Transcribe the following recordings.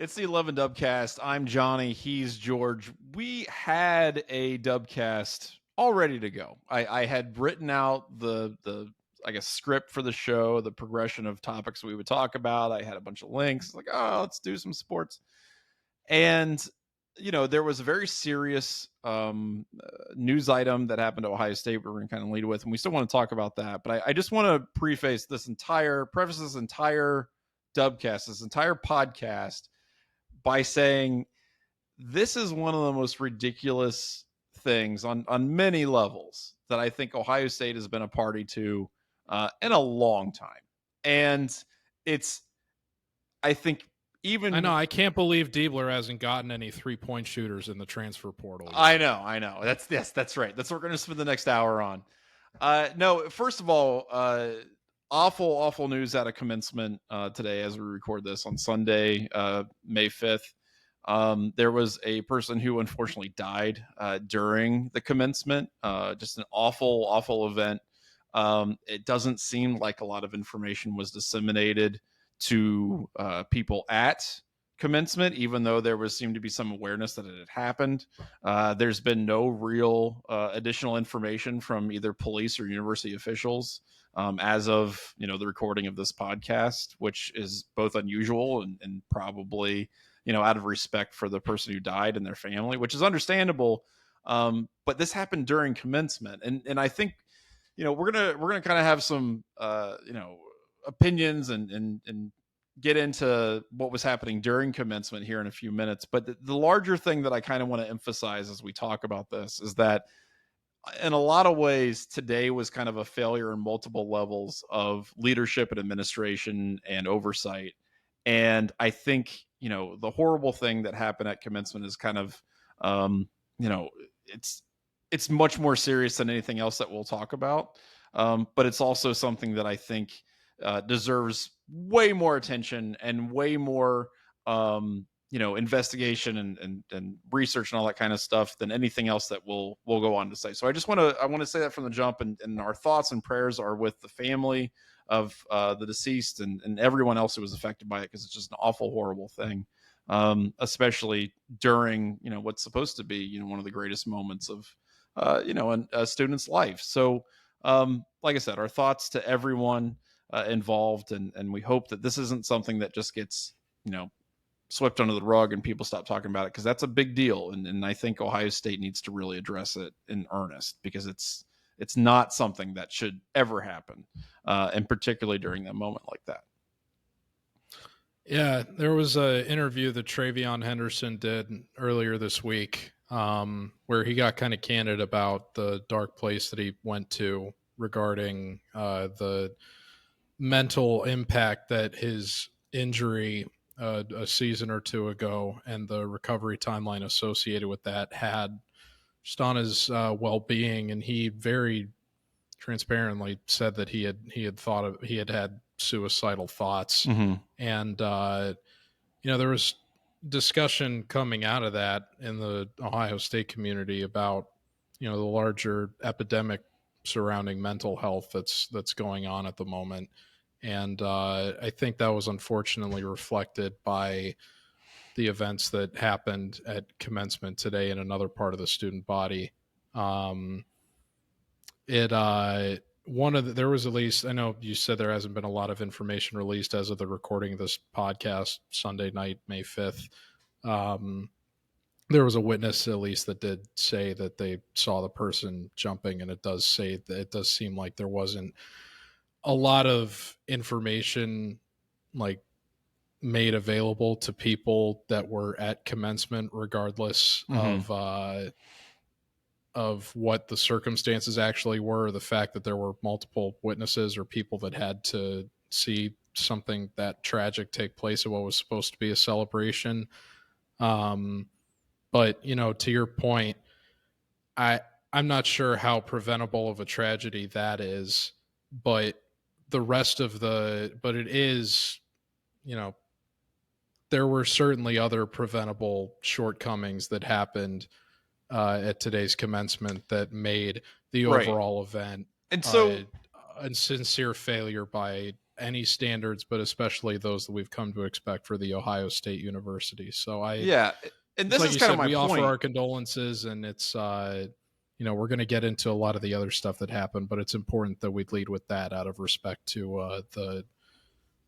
It's the 11 Dubcast. I'm Johnny. He's George. We had a Dubcast all ready to go. I had written out the I guess script for the show, the progression of topics we would talk about. I had a bunch of links. Like, oh, let's do some sports. And there was a very serious news item that happened to Ohio State. We're going to kind of lead with, and we still want to talk about that. But I just want to preface this entire Dubcast, this entire podcast by saying this is one of the most ridiculous things on many levels that I think Ohio State has been a party to in a long time. And it's, I think, even I know. I can't believe Diebler hasn't gotten any 3-point shooters in the transfer portal yet. I know. That's right. That's what we're going to spend the next hour on. No, first of all, awful news out of commencement today as we record this on Sunday, May 5th. There was a person who unfortunately died during the commencement. Just an awful event. It doesn't seem like a lot of information was disseminated to people at commencement, even though there seemed to be some awareness that it had happened. There's been no real additional information from either police or university officials as of the recording of this podcast, which is both unusual and probably out of respect for the person who died and their family, which is understandable. But this happened during commencement, and I think we're gonna kind of have some opinions and get into what was happening during commencement here in a few minutes. But the larger thing that I kind of want to emphasize as we talk about this is that in a lot of ways, today was kind of a failure in multiple levels of leadership and administration and oversight. And I think, the horrible thing that happened at commencement is kind of, it's much more serious than anything else that we'll talk about. But it's also something that I think deserves way more attention and way more, investigation and research and all that kind of stuff than anything else that we'll go on to say. So I want to say that from the jump, and our thoughts and prayers are with the family of the deceased and everyone else who was affected by it, because it's just an awful, horrible thing, especially during what's supposed to be one of the greatest moments of a student's life. So like I said, our thoughts to everyone involved, and we hope that this isn't something that just gets swept under the rug and people stop talking about it, because that's a big deal, and I think Ohio State needs to really address it in earnest, because it's not something that should ever happen, and particularly during a moment like that. Yeah, there was an interview that Travion Henderson did earlier this week, where he got kind of candid about the dark place that he went to regarding the mental impact that his injury a season or two ago and the recovery timeline associated with that had just on his well-being. And he very transparently said that he had suicidal thoughts. Mm-hmm. And there was discussion coming out of that in the Ohio State community about the larger epidemic surrounding mental health that's going on at the moment. And I think that was unfortunately reflected by the events that happened at commencement today in another part of the student body. There was, at least, I know you said there hasn't been a lot of information released as of the recording of this podcast Sunday night, May 5th. There was a witness, at least, that did say that they saw the person jumping, and it does seem like there wasn't a lot of information made available to people that were at commencement, regardless of what the circumstances actually were. The fact that there were multiple witnesses or people that had to see something that tragic take place at what was supposed to be a celebration. But to your point, I'm not sure how preventable of a tragedy that is, but it is, there were certainly other preventable shortcomings that happened at today's commencement that made the overall event and so a sincere failure by any standards, but especially those that we've come to expect for the Ohio State University. So Yeah. And it's this like is you kind of said, my we offer point. our condolences, and it's, we're going to get into a lot of the other stuff that happened, but it's important that we lead with that out of respect to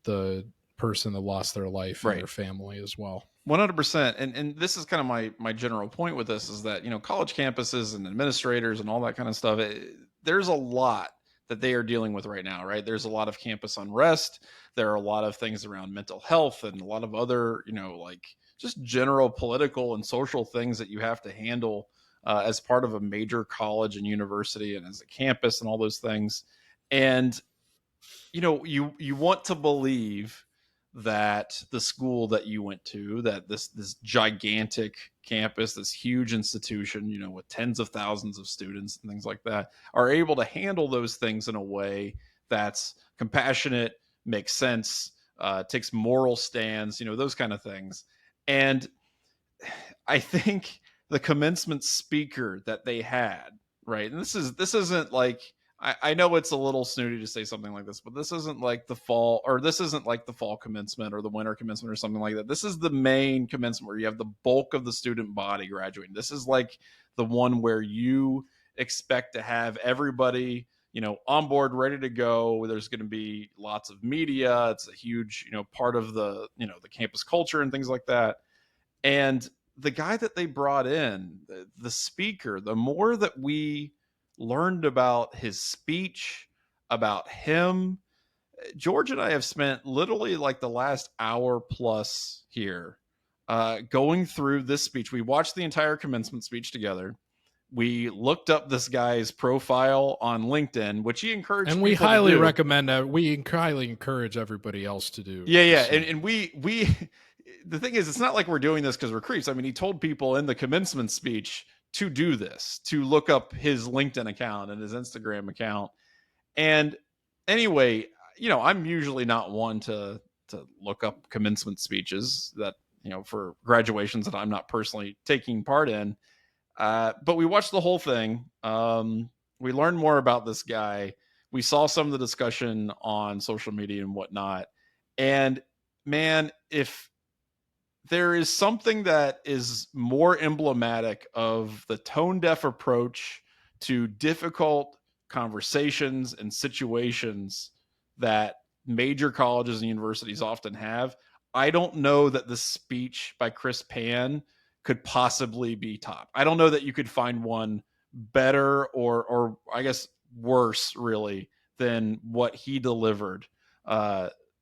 the person that lost their life and their family as well. 100%. And this is kind of my general point with this is that, college campuses and administrators and all that kind of stuff, there's a lot that they are dealing with right now, right? There's a lot of campus unrest. There are a lot of things around mental health and a lot of other, like just general political and social things that you have to handle as part of a major college and university and as a campus and all those things. And, you want to believe that the school that you went to, that this gigantic campus, this huge institution, with tens of thousands of students and things like that, are able to handle those things in a way that's compassionate, makes sense, takes moral stands, those kind of things. And I think the commencement speaker that they had, right? And this isn't like, I know it's a little snooty to say something like this, but this isn't like the fall, or this isn't like the fall commencement or the winter commencement or something like that. This is the main commencement where you have the bulk of the student body graduating. This is like the one where you expect to have everybody, on board, ready to go. There's going to be lots of media. It's a huge, part of the, the campus culture and things like that. And the guy that they brought in, the speaker, the more that we learned about his speech, about him, George and I have spent literally like the last hour plus here going through this speech. We watched the entire commencement speech together. We looked up this guy's profile on LinkedIn, which he encouraged and people we highly to do. recommend that. We highly encourage everybody else to do. Yeah. And we the thing is, it's not like we're doing this because we're creeps. I mean, he told people in the commencement speech to do this, to look up his LinkedIn account and his Instagram account. And anyway, I'm usually not one to look up commencement speeches that, for graduations that I'm not personally taking part in. But we watched the whole thing. We learned more about this guy. We saw some of the discussion on social media and whatnot. And man, if there is something that is more emblematic of the tone deaf approach to difficult conversations and situations that major colleges and universities often have, I don't know that the speech by Chris Pan could possibly be topped. I don't know that you could find one better or I guess worse really than what he delivered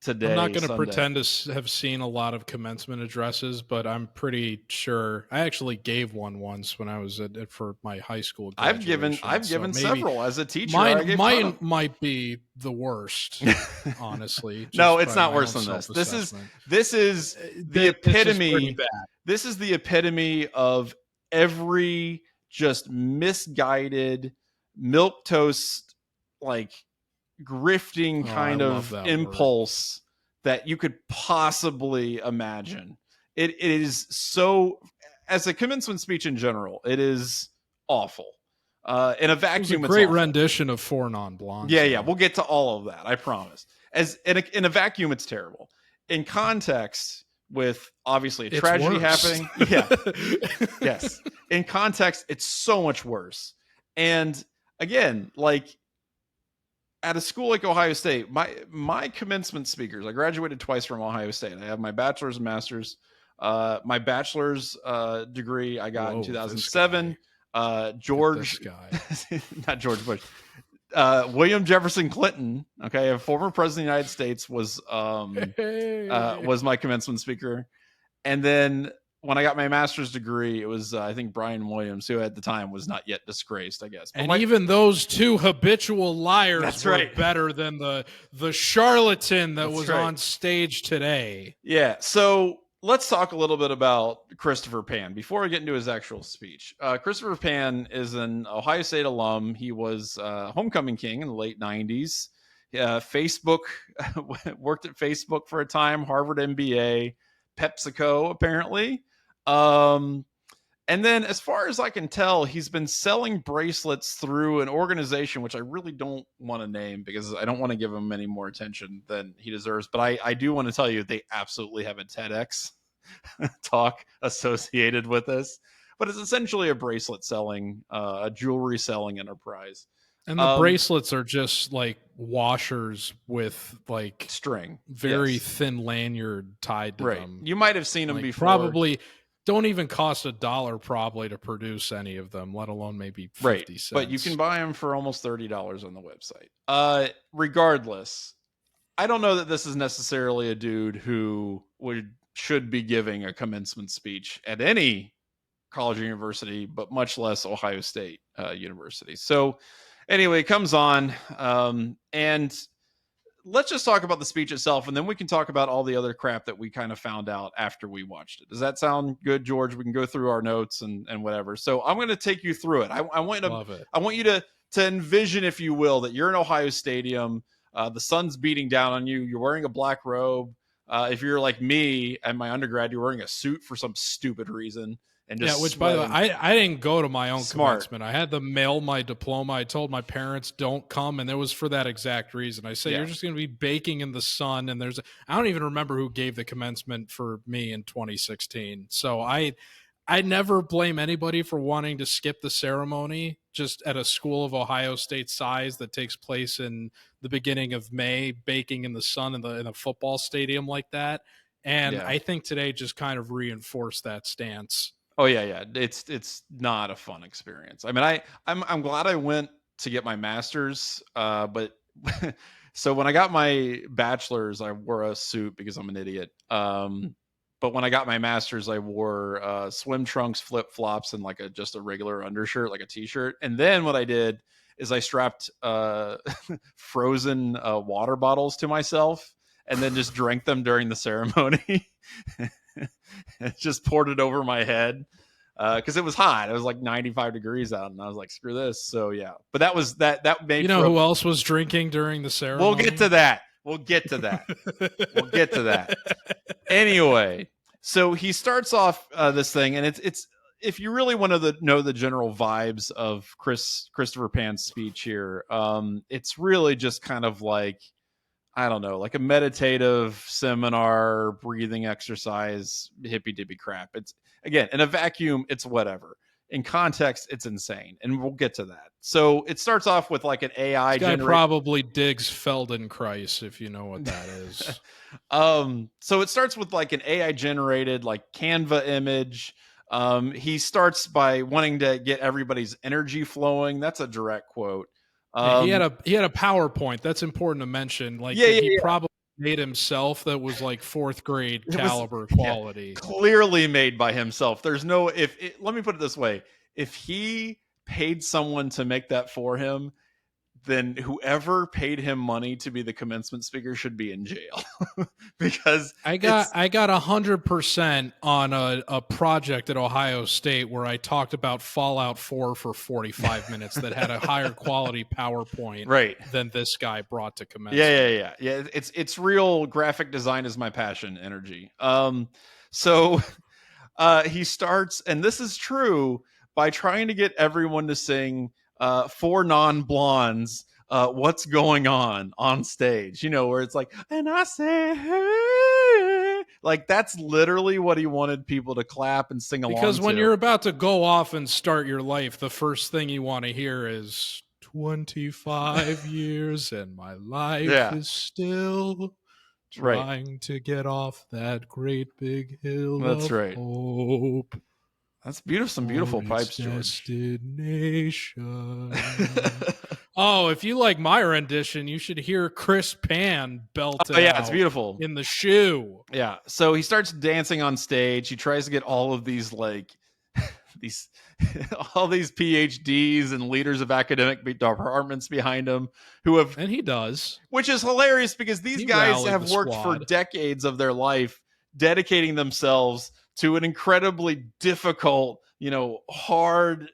today. I'm not going to pretend to have seen a lot of commencement addresses, but I'm pretty sure I actually gave one once when I was for my high school graduation. I've given several as a teacher. Mine might be the worst, honestly. No, it's not worse than this. This is the epitome. This is the epitome of every just misguided milquetoast, like grifting kind of impulse that you could possibly imagine. It is so, as a commencement speech in general, it is awful. In a vacuum, it's a great rendition of Four Non-Blondes. Yeah, we'll get to all of that, I promise. As in a vacuum, it's terrible. In context, with obviously a tragedy happening, yes. In context, it's so much worse. And again, like at a school like Ohio State, my commencement speakers, I graduated twice from Ohio State. I have my bachelor's and master's. My bachelor's degree I got in 2007. George, not George Bush, William Jefferson Clinton, okay, a former president of the United States, was my commencement speaker. And then when I got my master's degree, it was I think Brian Williams, who at the time was not yet disgraced, I guess. But even those two habitual liars were better than the charlatan that was on stage today. Yeah. So let's talk a little bit about Christopher Pan before I get into his actual speech. Christopher Pan is an Ohio State alum. He was homecoming king in the late 90s. Facebook, worked at Facebook for a time, Harvard MBA, PepsiCo, apparently. And And then, as far as I can tell, he's been selling bracelets through an organization which I really don't want to name because I don't want to give him any more attention than he deserves. But I do want to tell you they absolutely have a TEDx talk associated with this. But it's essentially a bracelet selling, a jewelry selling enterprise. And the bracelets are just like washers with like string, very thin lanyard tied to them. You might have seen them like before. Probably don't even cost $1 probably to produce any of them, let alone maybe 50 cents. But you can buy them for almost $30 on the website. Regardless, I don't know that this is necessarily a dude who should be giving a commencement speech at any college or university, but much less Ohio State University. So anyway, it comes on, and let's just talk about the speech itself, and then we can talk about all the other crap that we kind of found out after we watched it. Does that sound good, George? We can go through our notes and whatever. So I'm going to take you through it. I want you to envision, if you will, that you're in Ohio Stadium. The sun's beating down on you. You're wearing a black robe. If you're like me at my undergrad, you're wearing a suit for some stupid reason. And just which by the way, I didn't go to my own commencement. I had to mail my diploma. I told my parents don't come, and it was for that exact reason. I said, you're just going to be baking in the sun, and I don't even remember who gave the commencement for me in 2016. So I never blame anybody for wanting to skip the ceremony just at a school of Ohio State size that takes place in the beginning of May, baking in the sun in a football stadium like that. And I think today just kind of reinforced that stance. Oh yeah. It's not a fun experience. I mean, I'm glad I went to get my master's, but so when I got my bachelor's, I wore a suit because I'm an idiot. But when I got my master's, I wore swim trunks, flip flops, and like just a regular undershirt, like a t-shirt. And then what I did is I strapped frozen water bottles to myself, and then just drank them during the ceremony. Just poured it over my head because it was hot. It was like 95 degrees out, and I was like, "Screw this!" So yeah, but that was that made. You know who else was drinking during the ceremony? We'll get to that. Anyway, so he starts off this thing, and it's if you really want to know the general vibes of Christopher Pan's speech here, it's really just kind of like, I don't know, like a meditative seminar, breathing exercise, hippy dippy crap. It's, again, in a vacuum, it's whatever. In context, it's insane, and we'll get to that. So it starts off with like an AI. This guy probably digs Feldenkrais, if you know what that is. So it starts with like an AI generated like Canva image. He starts by wanting to get everybody's energy flowing. That's a direct quote. He had a PowerPoint. That's important to mention. Like he probably made himself. That was like fourth grade caliber quality. Clearly made by himself. There's no let me put it this way: if he paid someone to make that for him, then whoever paid him money to be the commencement speaker should be in jail. Because I got 100% on a project at Ohio State where I talked about Fallout 4 for 45 minutes that had a higher quality PowerPoint than this guy brought to commencement. Yeah. It's real graphic design is my passion energy. So he starts, and this is true, by trying to get everyone to sing for non-blondes, what's going on stage, where it's like, and I say, hey, like that's literally what he wanted people to clap and sing along to. Because when you're about to go off and start your life, the first thing you want to hear is 25 years and my life is still trying to get off that great big hill of hope. That's beautiful. Some beautiful pipes, George. Destination. Oh, if you like my rendition, you should hear Chris Pan belt it out. It's beautiful. In the shoe. Yeah. So he starts dancing on stage. He tries to get all of these all these PhDs and leaders of academic departments behind him and he does. Which is hilarious because these guys have worked for decades of their life dedicating themselves to an incredibly difficult, hard,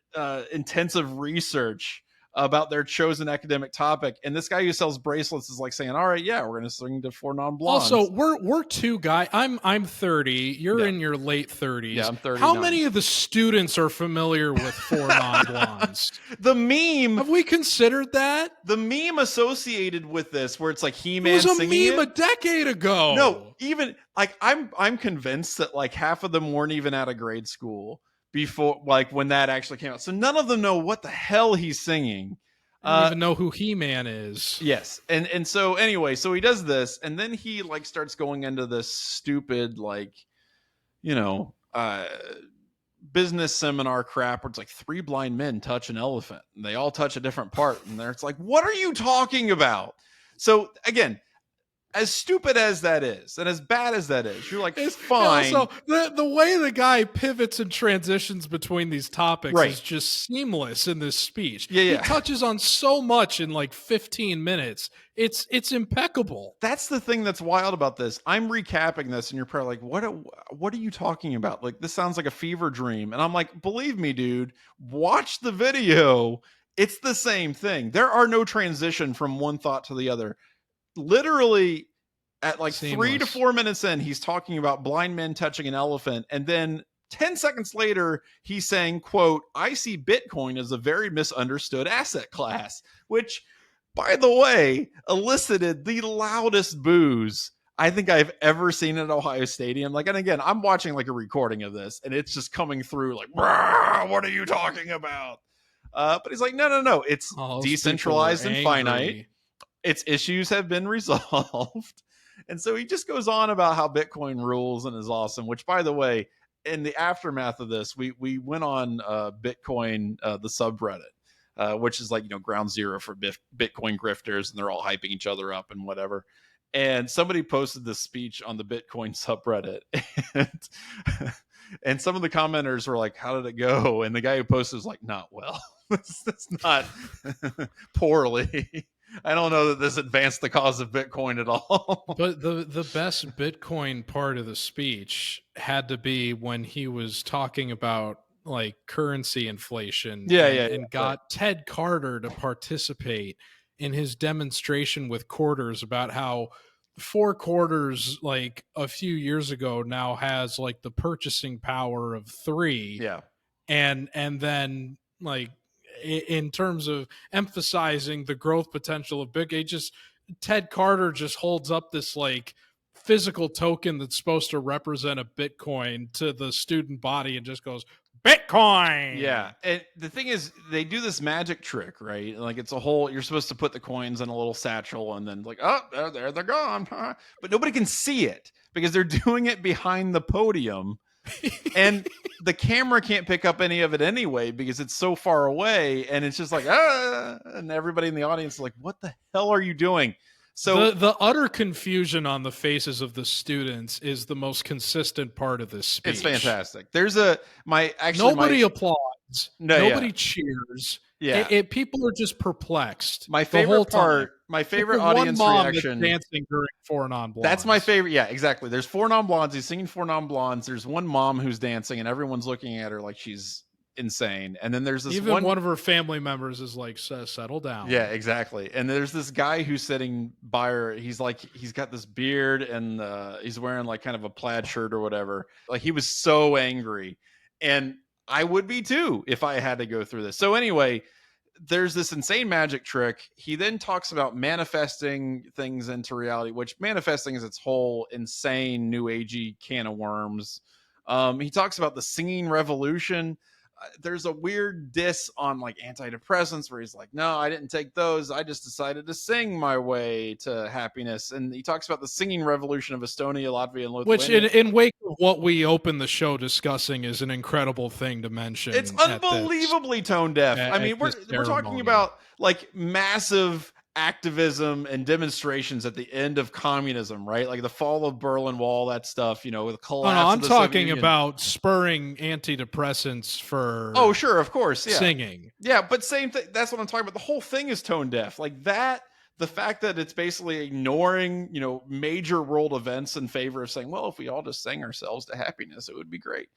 intensive research about their chosen academic topic. And this guy who sells bracelets is like saying, all right, yeah, we're going to sing to Four Non-Blondes. Also, we're two guys. I'm 30. You're in your late 30s. Yeah, I'm 39. How many of the students are familiar with Four Non-Blondes? The meme. Have we considered that? The meme associated with this, where it's like He-Man It was a singing meme a decade ago. No, even like I'm convinced that like half of them weren't even out of grade school before, like when that actually came out. So none of them know what the hell he's singing. I don't even know who He-Man is. Yes. And so anyway, so he does this, and then he like starts going into this stupid, like, you know, business seminar crap where it's like 3 blind men touch an elephant and they all touch a different part. And there it's like, what are you talking about? So again, as stupid as that is, and as bad as that is, you're like, it's fine. Also, the way the guy pivots and transitions between these topics is just seamless in this speech. Yeah. He touches on so much in like 15 minutes. It's impeccable. That's the thing that's wild about this. I'm recapping this, and you're probably like, what are you talking about? Like, this sounds like a fever dream. And I'm like, believe me, dude, watch the video. It's the same thing. There are no transition from one thought to the other. Literally at like Seamless. 3 to 4 minutes in, he's talking about blind men touching an elephant. And then 10 seconds later, he's saying, quote, I see Bitcoin as a very misunderstood asset class, which, by the way, elicited the loudest boos I think I've ever seen at Ohio Stadium. Like, and again, I'm watching like a recording of this, and it's just coming through like, what are you talking about? But he's like, no, it's decentralized and finite. Its issues have been resolved. And so he just goes on about how Bitcoin rules and is awesome, which, by the way, in the aftermath of this, we went on Bitcoin, the subreddit, which is like, you know, ground zero for Bitcoin grifters, and they're all hyping each other up and whatever. And somebody posted this speech on the Bitcoin subreddit, and some of the commenters were like, how did it go? And the guy who posted was like, not well. That's not poorly. I don't know that this advanced the cause of Bitcoin at all. But the best Bitcoin part of the speech had to be when he was talking about like currency inflation. And got Ted Carter to participate in his demonstration with quarters about how 4 quarters like a few years ago now has like the purchasing power of 3. Yeah. And then like in terms of emphasizing the growth potential of Bitcoin, Ted Carter just holds up this like physical token that's supposed to represent a Bitcoin to the student body and just goes, Bitcoin. Yeah. And the thing is, they do this magic trick, right? Like, it's a whole, you're supposed to put the coins in a little satchel and then like, oh, there they're gone. But nobody can see it because they're doing it behind the podium. And the camera can't pick up any of it anyway because it's so far away, and it's just like, and everybody in the audience is like, what the hell are you doing? So the utter confusion on the faces of the students is the most consistent part of this speech. It's fantastic. There's nobody applauds. Nobody cheers. Yeah. People are just perplexed. My favorite part, my favorite audience one mom reaction. That's dancing during Four Non-Blondes. That's my favorite. Yeah, exactly. There's 4 Non-Blondes. He's singing 4 Non-Blondes. There's one mom who's dancing, and everyone's looking at her like she's insane. And then there's this one of her family members is like, settle down. Yeah, exactly. And there's this guy who's sitting by her. He's like, he's got this beard, and he's wearing like kind of a plaid shirt or whatever. Like, he was so angry, and I would be too if I had to go through this. So anyway, there's this insane magic trick. He then talks about manifesting things into reality, which manifesting is its whole insane new agey can of worms. He talks about the singing revolution. There's a weird diss on like antidepressants where he's like, no, I didn't take those. I just decided to sing my way to happiness. And he talks about the singing revolution of Estonia, Latvia, and Lithuania. Which in wake of what we open the show discussing is an incredible thing to mention. It's unbelievably tone deaf. I mean, we're talking about like massive activism and demonstrations at the end of communism, right? Like the fall of Berlin Wall, that stuff, you know, with the collapse. I'm talking about spurring antidepressants for. Oh, sure, of course, yeah. Singing. Yeah, but same thing. That's what I'm talking about. The whole thing is tone deaf. Like that. The fact that it's basically ignoring, you know, major world events in favor of saying, well, if we all just sang ourselves to happiness, it would be great.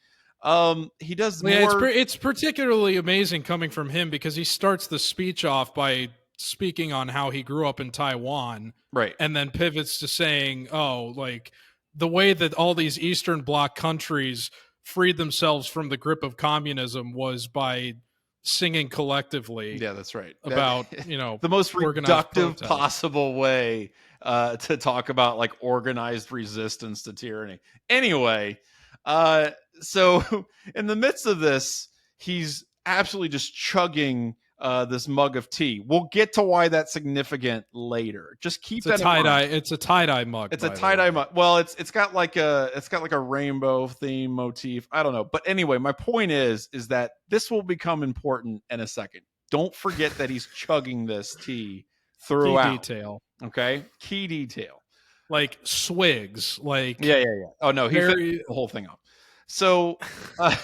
He does Yeah, more. it's particularly amazing coming from him because he starts the speech off by speaking on how he grew up in Taiwan Right. and then pivots to saying, "Oh, like the way that all these Eastern Bloc countries freed themselves from the grip of communism was by singing collectively Yeah, that's right. That about, the most organized reductive protest." possible way to talk about like organized resistance to tyranny. Anyway, uh, so in the midst of this, he's absolutely just chugging this mug of tea. We'll get to why that's significant later. Just keep that in mind. It's a tie-dye mug, It's a by the tie dye way. mug. Well, it's got like a rainbow theme motif. I don't know, but anyway, my point is that this will become important in a second. Don't forget that he's chugging this tea Key throughout. detail. Okay, key detail. Like swigs, Yeah, like yeah, yeah. Oh no, he finished very the whole thing up. So uh,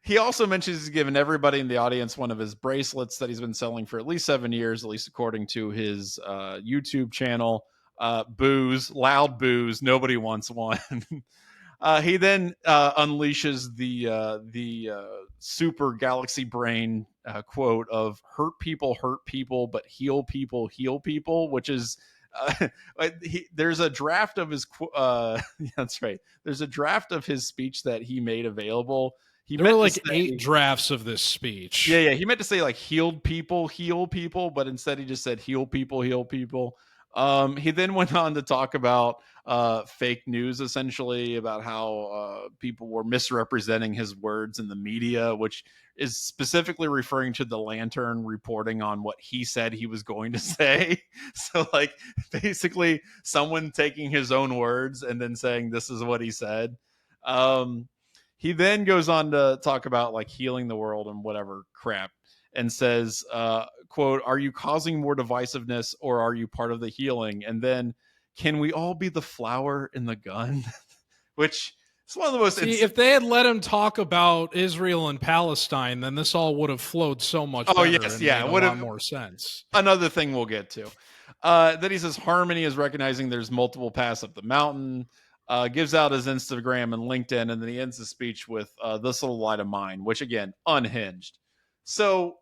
he also mentions he's given everybody in the audience one of his bracelets that he's been selling for at least 7 years, at least according to his YouTube channel. Booze, loud booze. Nobody wants one. He then unleashes the super galaxy brain quote of hurt people, but heal people," which is there's a draft of his that's right. There's a draft of his speech that he made available. He there were meant to like 8 say, drafts of this speech. yeah, he meant to say like heal people, but instead he just said heal people. He then went on to talk about fake news, essentially about how people were misrepresenting his words in the media, which is specifically referring to the Lantern reporting on what he said he was going to say. So, like, basically, someone taking his own words and then saying this is what he said. Um, he then goes on to talk about like healing the world and whatever crap, and says, quote, "Are you causing more divisiveness or are you part of the healing? And then can we all be the flower in the gun?" Which is one of the most See, if they had let him talk about Israel and Palestine, then this all would have flowed so much oh better yes, and yeah, made a would lot have. more sense. Another thing we'll get to. Then he says harmony is recognizing there's multiple paths up the mountain. Gives out his Instagram and LinkedIn, and then he ends the speech with "This little light of mine," which again unhinged. So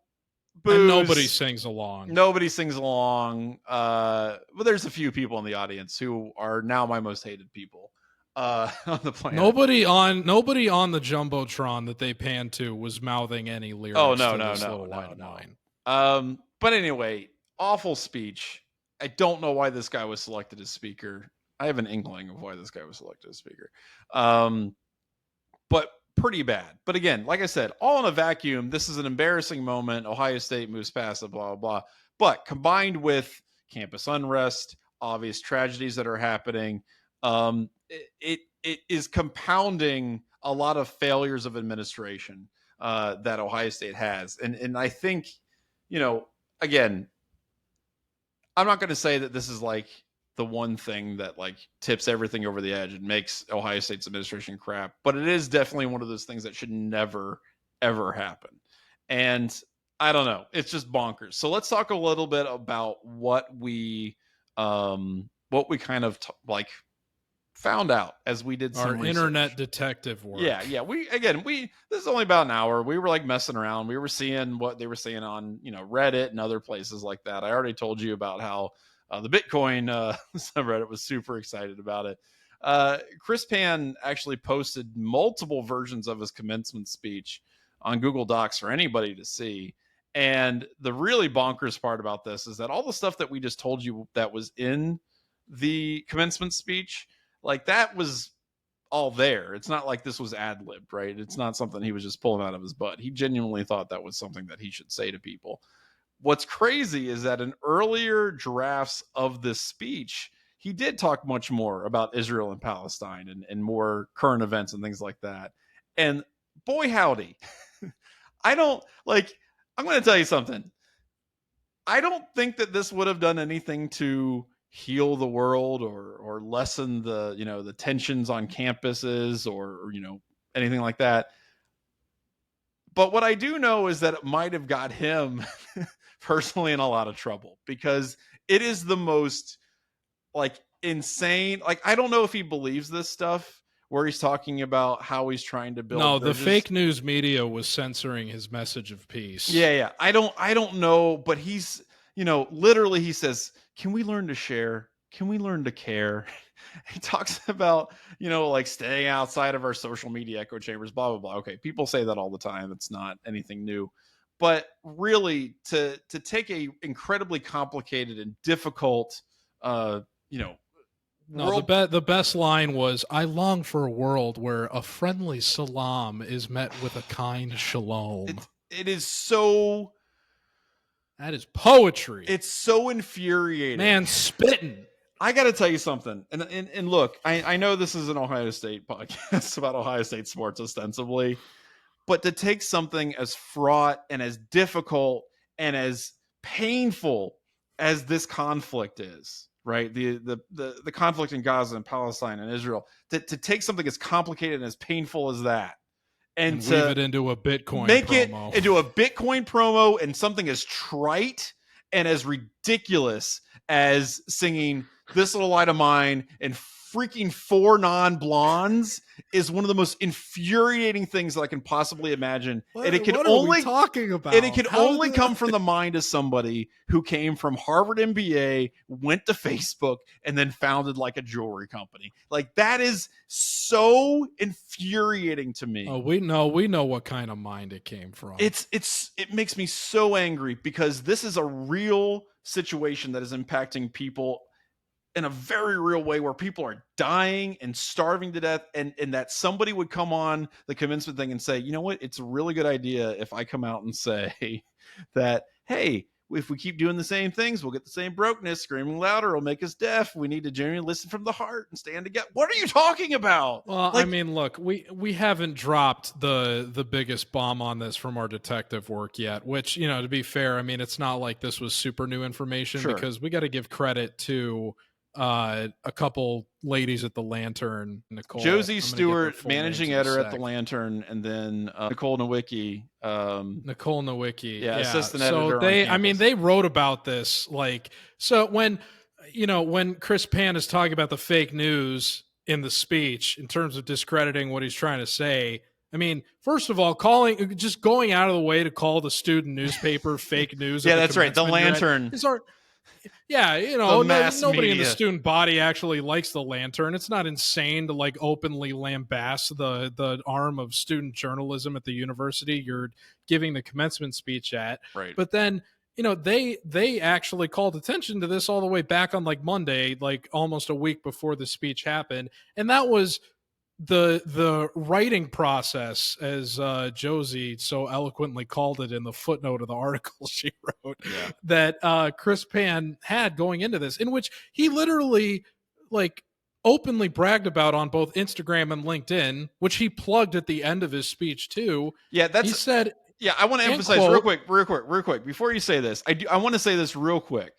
And nobody booze. sings along. Nobody sings along. But there's a few people in the audience who are now my most hated people on the planet. Nobody on the jumbotron that they panned to was mouthing any Oh lyrics no, to no, this no, little light no, of no. mine. But anyway, awful speech. I don't know why this guy was selected as speaker. I have an inkling of why this guy was selected as speaker. But pretty bad. But again, like I said, all in a vacuum, this is an embarrassing moment. Ohio State moves past it, blah, blah, blah. But combined with campus unrest, obvious tragedies that are happening, it is compounding a lot of failures of administration that Ohio State has. And I think, again, I'm not going to say that this is like the one thing that like tips everything over the edge and makes Ohio State's administration crap, but it is definitely one of those things that should never ever happen. And I don't know, it's just bonkers. So let's talk a little bit about what we kind of like found out as we did Our some internet research. detective work. Yeah. We this is only about an hour. We were like messing around. We were seeing what they were saying on, Reddit and other places like that. I already told you about how the Bitcoin subreddit was super excited about it. Chris Pan actually posted multiple versions of his commencement speech on Google Docs for anybody to see. And the really bonkers part about this is that all the stuff that we just told you that was in the commencement speech, like that was all there. It's not like this was ad libbed, right? It's not something he was just pulling out of his butt. He genuinely thought that was something that he should say to people. What's crazy is that in earlier drafts of this speech, he did talk much more about Israel and Palestine and more current events and things like that. And boy, howdy, I don't like, I'm going to tell you something. I don't think that this would have done anything to heal the world or lessen the tensions on campuses or anything like that. But what I do know is that it might have got him personally in a lot of trouble because it is the most like insane. Like I don't know if he believes this stuff where he's talking about how he's trying to build No, the bridges. fake news media was censoring his message of peace. Yeah. I don't know, but he's, literally he says, "Can we learn to share? Can we learn to care?" He talks about, like staying outside of our social media echo chambers, blah, blah, blah. Okay, people say that all the time. It's not anything new. But really, to take a incredibly complicated and difficult, you know, No, world, the best line was, "I long for a world where a friendly salam is met with a kind shalom." it is so, That is poetry. it's so infuriating. Man spitting. I got to tell you something. And look, I know this is an Ohio State podcast about Ohio State sports ostensibly, but to take something as fraught and as difficult and as painful as this conflict is, right? The conflict in Gaza and Palestine and Israel, to take something as complicated and as painful as that and to weave it into a Bitcoin make promo. it into a Bitcoin promo and something as trite and as ridiculous as singing "This Little Light of Mine" and freaking "Four Non-Blondes" is one of the most infuriating things that I can possibly imagine. What are we talking about? And it can only come from the mind of somebody who came from Harvard MBA, went to Facebook, and then founded like a jewelry company. Like, that is so infuriating to me. Oh, we know what kind of mind it came from. It makes me so angry because this is a real situation that is impacting people in a very real way, where people are dying and starving to death, and that somebody would come on the commencement thing and say, "You know what? It's a really good idea if I come out and say that, hey, if we keep doing the same things, we'll get the same brokenness. Screaming louder will make us deaf. We need to genuinely listen from the heart and stand together." What are you talking about? Well, I mean, look, we haven't dropped the biggest bomb on this from our detective work yet, which, to be fair, I mean, it's not like this was super new information, because we got to give credit to a couple ladies at the Lantern, Nicole, Josie Stewart, managing editor at the Lantern, and then Nicole Nowicki, assistant editor. So they wrote about this, so when Chris Pan is talking about the fake news in the speech in terms of discrediting what he's trying to say. I mean, first of all, just going out of the way to call the student newspaper fake news. Yeah, that's right. The Lantern. Yeah, nobody in the student body actually likes the Lantern. It's not insane to openly lambaste the arm of student journalism at the university you're giving the commencement speech at. Right. But then, they actually called attention to this all the way back on Monday, almost a week before the speech happened. And that was the writing process, as Josie so eloquently called it in the footnote of the article she wrote, that Chris Pan had going into this, in which he literally openly bragged about on both Instagram and LinkedIn, which he plugged at the end of his speech too. Yeah, he said. Yeah, I want to emphasize real quick before you say this. I want to say this real quick.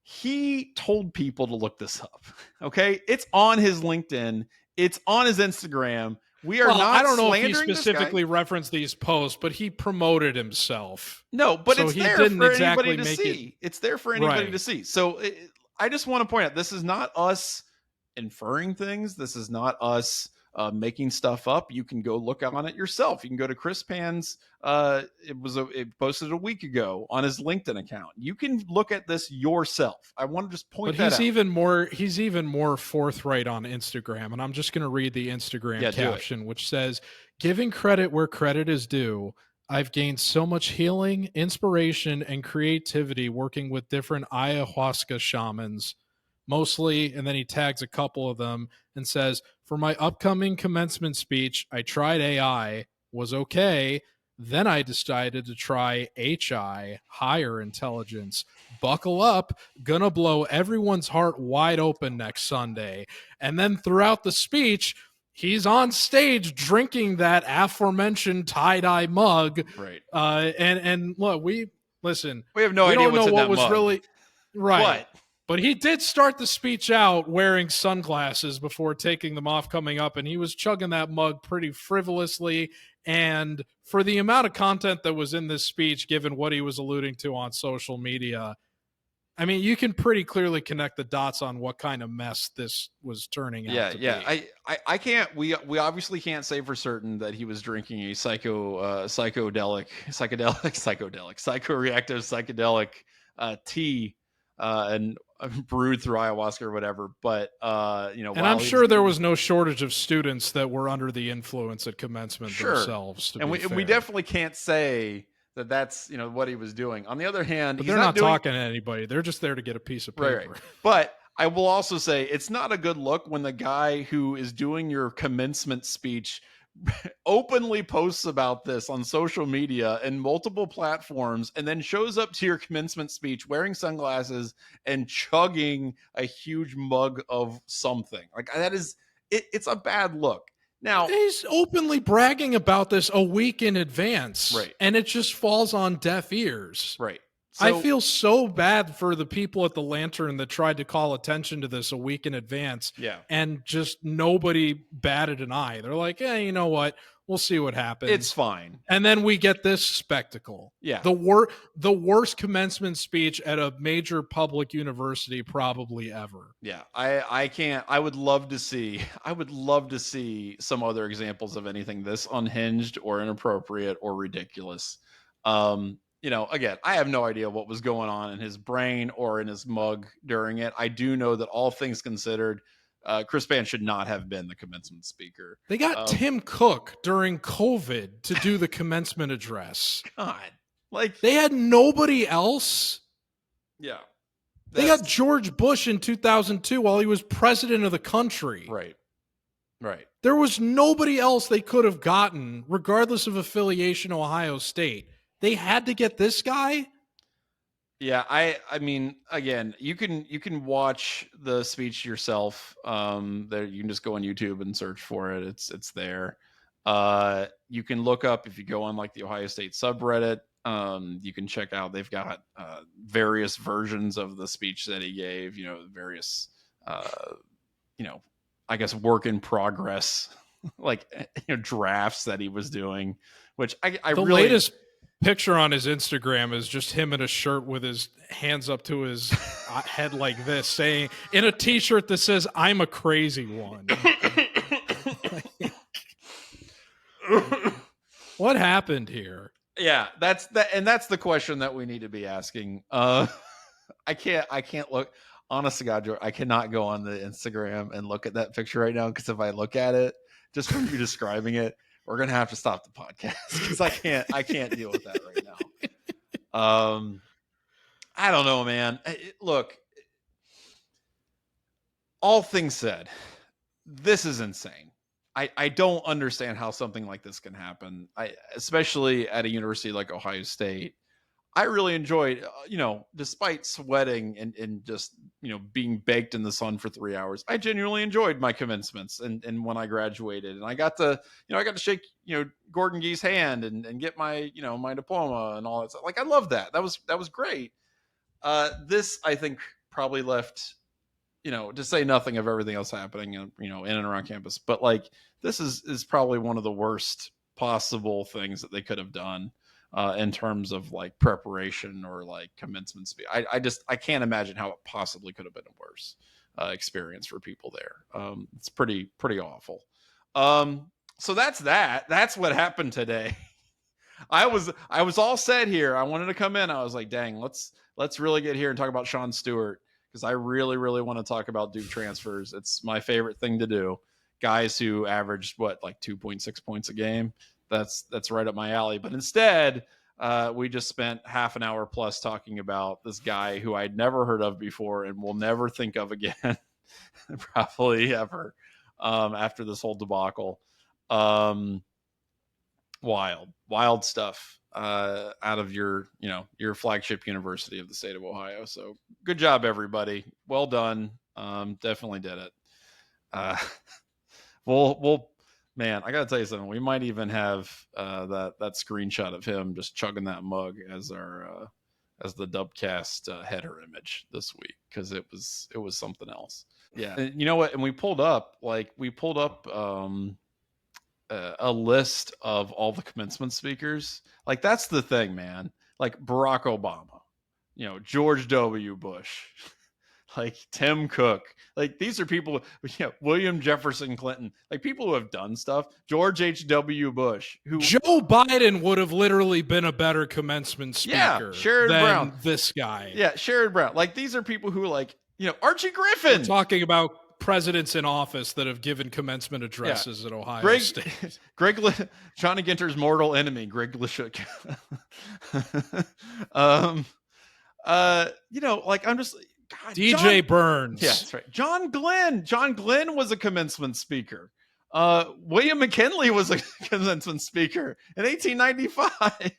He told people to look this up. Okay, it's on his LinkedIn. It's on his Instagram. We are not. I don't know if he slandering specifically referenced these posts, but he promoted himself. No, but so it's there for anybody to see. It's there for anybody to see. So I just want to point out, this is not us inferring things. This is not us making stuff up. You can go look on it yourself. You can go to Chris Pan's. It posted a week ago on his LinkedIn account. You can look at this yourself. I want to just point that out. He's even more forthright on Instagram, and I'm just going to read the Instagram caption, which says, "Giving credit where credit is due. I've gained so much healing, inspiration, and creativity working with different ayahuasca shamans. Mostly," and then he tags a couple of them and says, "For my upcoming commencement speech, I tried AI, was okay. Then I decided to try HI, higher intelligence. Buckle up, gonna blow everyone's heart wide open next Sunday." And then throughout the speech, he's on stage drinking that aforementioned tie-dye mug. Right. And look, we have no idea what's in that mug. Really right. What? But he did start the speech out wearing sunglasses before taking them off coming up, and he was chugging that mug pretty frivolously. And for the amount of content that was in this speech, given what he was alluding to on social media, I mean, you can pretty clearly connect the dots on what kind of mess this was turning out to Yeah. be. I can't. We obviously can't say for certain that he was drinking a psychoreactive psychedelic tea and brewed through ayahuasca or whatever. But And I'm while he was sure there doing was no shortage of students that were under the influence at commencement sure, themselves, to and be we fair. definitely can't say that that's what he was doing. On the other hand, But he's they're not not doing talking to anybody. They're just there to get a piece of right. paper. But I will also say it's not a good look when the guy who is doing your commencement speech openly posts about this on social media and multiple platforms and then shows up to your commencement speech wearing sunglasses and chugging a huge mug of something. Like that is it's a bad look. Now, He's openly bragging about this a week in advance, right, and it just falls on deaf ears. right. I So feel so bad for the people at the Lantern that tried to call attention to this a week in advance, yeah, and just nobody batted an eye. They're like, "Hey, you know what? We'll see what it's happens." fine. And then we get this spectacle. Yeah. The worst commencement speech at a major public university probably ever. Yeah, I can't. I would love to see. I would love to see some other examples of anything this unhinged or inappropriate or ridiculous. Again, I have no idea what was going on in his brain or in his mug during it. I do know that all things considered, Chris Van should not have been the commencement speaker. They got Tim Cook during COVID to do the commencement address. God, like They had nobody else. yeah, They got George Bush in 2002 while he was president of the country. right. There was nobody else they could have gotten, regardless of affiliation, Ohio State. They had to get this guy. Yeah, I mean, again, you can watch the speech yourself. There you can just go on YouTube and search for it. It's there. You can look up if you go on like the Ohio State subreddit. You can check out. They've got various versions of the speech that he gave. Various, I guess work in progress, like drafts that he was doing. Which I The really latest picture on his Instagram is just him in a shirt with his hands up to his head like this, saying in a t-shirt that says "I'm a crazy one." What happened here? Yeah, that's the question that we need to be asking. I can't look, honest to God, George, I cannot go on the Instagram and look at that picture right now, because if I look at it, just from you describing it, we're gonna have to stop the podcast, because I can't deal with that right now. I don't know, man. Look, all things said, this is insane. I don't understand how something like this can happen. Especially at a university like Ohio State. I really enjoyed, despite sweating and just, being baked in the sun for 3 hours, I genuinely enjoyed my commencements and when I graduated, and I got to shake, Gordon Gee's hand and get my, my diploma and all that stuff. Like, I love that. That was great. This, I think, probably left, to say nothing of everything else happening, in and around campus. But like, this is probably one of the worst possible things that they could have done in terms of like preparation or like commencement speech. I can't imagine how it possibly could have been a worse experience for people there. It's pretty awful. So that's what happened today. I was all set here. I wanted to come in. I was like, dang, let's really get here and talk about Sean Stewart, because I really, really want to talk about Duke transfers. It's my favorite thing to do. Guys who averaged like 2.6 points a game. That's right up my alley. But instead, we just spent half an hour plus talking about this guy who I'd never heard of before and will never think of again, probably ever, after this whole debacle. Wild stuff out of your flagship university of the state of Ohio. So good job, everybody. Well done. Definitely did it. We'll man, I gotta tell you something. We might even have that screenshot of him just chugging that mug as our as the Dubcast header image this week, because it was something else. Yeah, and you know what? And we pulled up a list of all the commencement speakers. Like, that's the thing, man. Like, Barack Obama, George W. Bush, like Tim Cook, like these are people, William Jefferson Clinton, like people who have done stuff. George H.W. Bush, who Joe Biden would have literally been a better commencement speaker Sherrod than Brown. this guy. Yeah, Sherrod Brown. Like these are people who Archie Griffin. We're talking about presidents in office that have given commencement addresses at Ohio State. Johnny Ginter's mortal enemy, Greg Lishuk. I'm just God, DJ Burns. Yeah, that's right. John Glenn was a commencement speaker. William McKinley was a commencement speaker in 1895.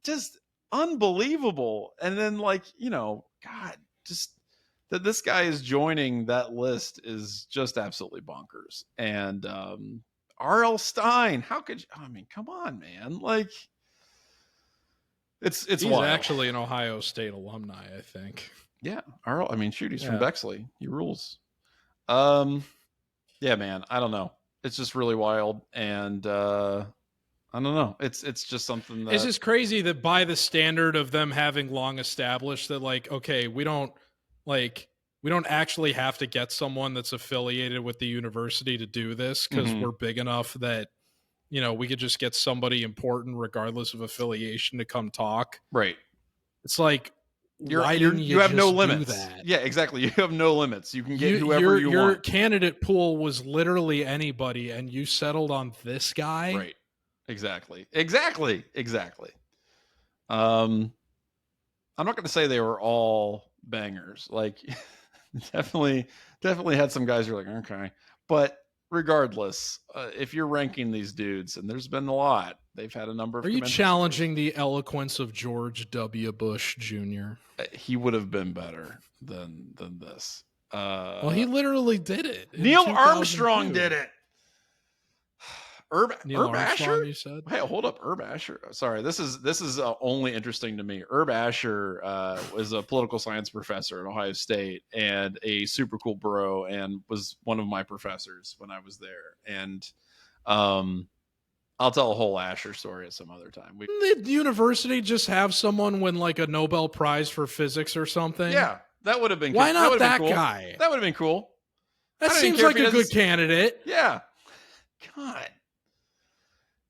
Just unbelievable. And then God, just that this guy is joining that list is just absolutely bonkers. And R.L. Stein, how could you? I mean, come on, man. Like, he's wild. Actually an Ohio State alumni, I think. Yeah, R.L. I mean, shoot, he's from Bexley. He rules. Yeah, man. I don't know. It's just really wild, and I don't know. It's just something that it's just crazy that by the standard of them having long established that, like, okay, we don't actually have to get someone that's affiliated with the university to do this because we're big enough that we could just get somebody important regardless of affiliation to come talk. Right. It's like, you have no limits. Yeah, exactly. You have no limits. You can get whoever you want. Your candidate pool was literally anybody, and you settled on this guy. Right. Exactly. I'm not going to say they were all bangers. Like, definitely had some guys who are like, okay, but regardless, if you're ranking these dudes, and there's been a lot, they've had a number of. Are you challenging the eloquence of George W. Bush Jr.? He would have been better than this. Well, he literally did it. Neil Armstrong did it. Neil Herb Armstrong, Asher? you said? Hey, hold up, Herb Asher. Sorry, this is only interesting to me. Herb Asher was a political science professor at Ohio State and a super cool bro, and was one of my professors when I was there. And I'll tell a whole Asher story at some other time. Didn't the university just have someone win like a Nobel Prize for physics or something? Yeah, that would have been. Why not that cool. guy? That would have been cool. That seems like a good candidate. Yeah. God.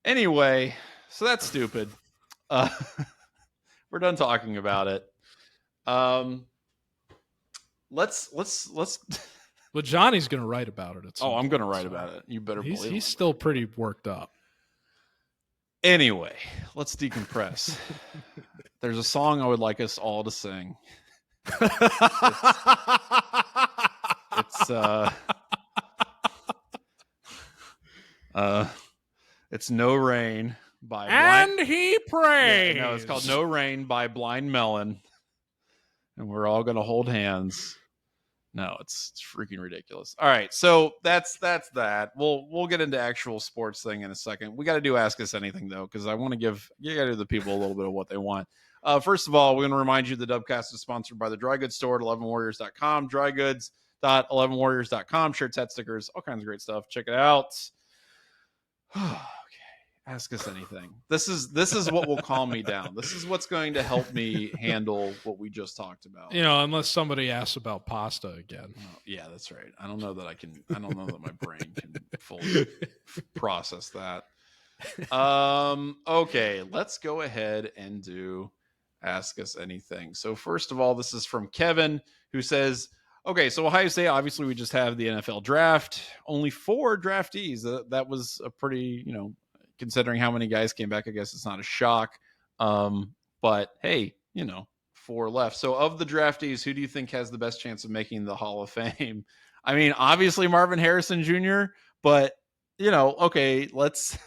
Anyway, so that's stupid. We're done talking about it. Let's. Well, Johnny's going to write about it. I'm going to write about it. You better believe it. He's still pretty worked up. Anyway, let's decompress. There's a song I would like us all to sing. It's No Rain by And He Prays. Yeah, no, it's called No Rain by Blind Melon. And we're all going to hold hands. No, it's freaking ridiculous. All right, so that's that. We'll get into actual sports thing in a second. We got to do Ask Us Anything, though, because I want to give the people a little bit of what they want. First of all, we're going to remind you the Dubcast is sponsored by the dry goods store at 11warriors.com, drygoods.11warriors.com, shirts, hat stickers, all kinds of great stuff. Check it out. Okay, ask us anything. This is what will calm me down. This is what's going to help me handle what we just talked about. Unless somebody asks about pasta again. Oh, yeah, that's right. I don't know that my brain can fully process that. Okay, let's go ahead and do Ask Us Anything. So first of all, this is from Kevin, who says, okay, so Ohio State, obviously we just have the NFL draft. Only 4 draftees. That was a pretty, considering how many guys came back, I guess it's not a shock. But hey, 4 left. So of the draftees, who do you think has the best chance of making the Hall of Fame? I mean, obviously Marvin Harrison Jr., but, okay, let's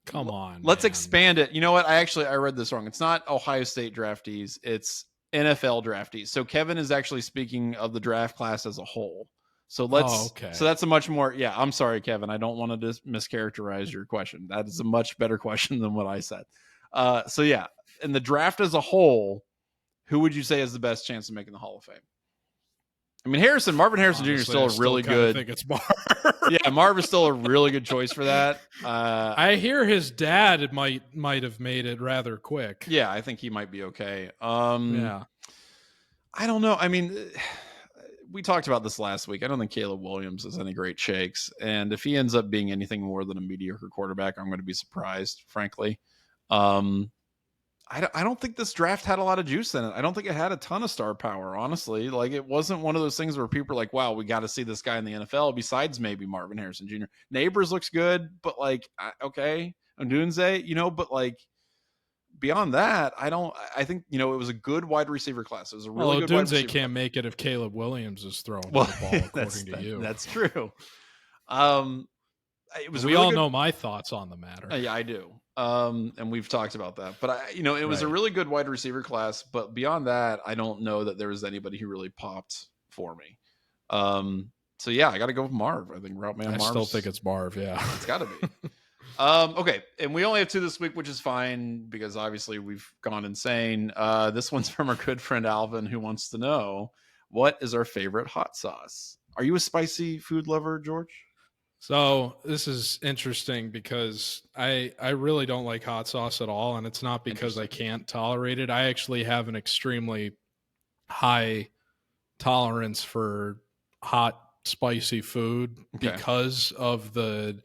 come on. Let's expand it. You know what? I read this wrong. It's not Ohio State draftees. It's NFL draftees. So Kevin is actually speaking of the draft class as a whole. So so that's a much more, I'm sorry, Kevin. I don't want to mischaracterize your question. That is a much better question than what I said. So yeah, in the draft as a whole, who would you say has the best chance of making the Hall of Fame? I mean, Marvin Harrison Jr. is still a really good. I think it's Marv. Yeah, Marv is still a really good choice for that. I hear his dad might have made it rather quick. Yeah, I think he might be okay. Yeah. I don't know. I mean, we talked about this last week. I don't think Caleb Williams has any great shakes, and if he ends up being anything more than a mediocre quarterback, I'm going to be surprised, frankly. I don't think this draft had a lot of juice in it. I don't think it had a ton of star power, honestly. Like, it wasn't one of those things where people are like, wow, we got to see this guy in the NFL, besides maybe Marvin Harrison Jr. Neighbors looks good, but like, okay. Odunze, but like, beyond that, I think, it was a good wide receiver class. It was a really good wide receiver class. Can't make it if Caleb Williams is throwing the ball, according to you. That's true. It was we all know my thoughts on the matter. Yeah, I do. And we've talked about that, but it was a really good wide receiver class, but beyond that, I don't know that there was anybody who really popped for me. So yeah, I got to go with Marv. I think route man. I still think it's Marv. Yeah, it's got to be. Okay, and we only have 2 this week, which is fine because obviously we've gone insane. This one's from our good friend Alvin, who wants to know, what is our favorite hot sauce? Are you a spicy food lover, George? So this is interesting because I really don't like hot sauce at all, and it's not because I can't tolerate it. I actually have an extremely high tolerance for hot, spicy food because of the